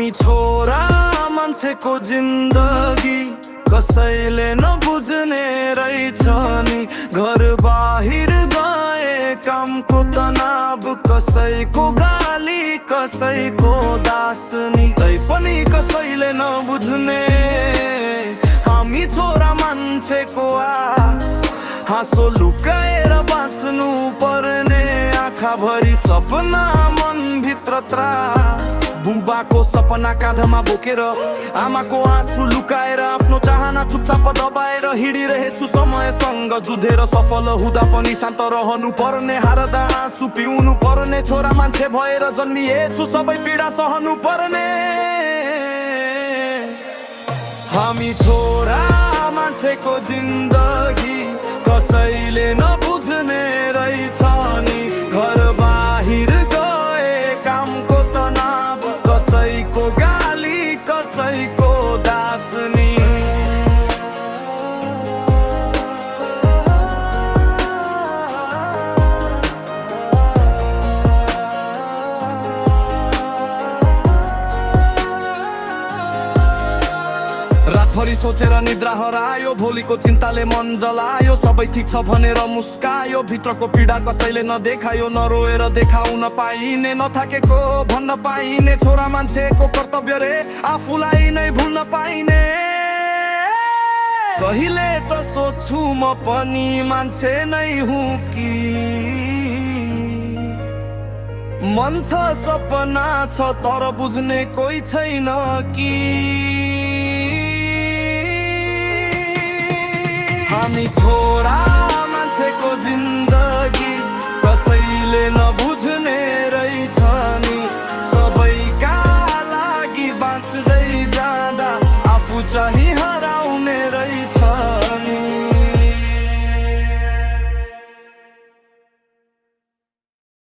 हामी छोरा मान्छेको जिन्दगी कसैले नबुझ्ने रहेछ नि। घर बाहिर गए कामको तनाव, कसैको गाली कसैको दासनी, तै पनि कसैले नबुझ्ने हामी छोरा मान्छेको आस। हाँसो लुकाएर बाँच्नु पर्ने, आँखाभरि सपना मनभित्र त्रास। बुबाको सपना काँधमा बोकेर, आमाको आँसु लुकाएर, आफ्नो चाहना चुपचाप दबाएर हिँडिरहेछु समयसँग जुधेर। सफल हुँदा पनि शान्त रहनु पर्ने, हार्दा आँसु पिउनु पर्ने, छोरा मान्छे भएर जन्मिएछु सबै पीडा सहनु पर्ने। हामी छोरा मान्छेको जिन्दगी कसैले नबुझ्ने रहेछ नि। घर बाहिर गए कामको तनाव, कसैको गाली कसैको दासनी। रातभरि सोचेर निद्रा हरायो, भोलिको चिन्ताले मन जलायो। सबै ठिक छ भनेर मुस्कायो, भित्रको पीडा कसैले नदेखायो। नरोएर देखाउन पाइने, नथाकेको भन्न पाइने, छोरा मान्छेको कर्तव्य रे आफूलाई नै भुल्न पाइने। कहिले त सोच्छु म पनि मान्छे नै हुँ कि, मन छ सपना छ तर बुझ्ने कोही छैन कि। हामी छोरा मान्छेको जिन्दगी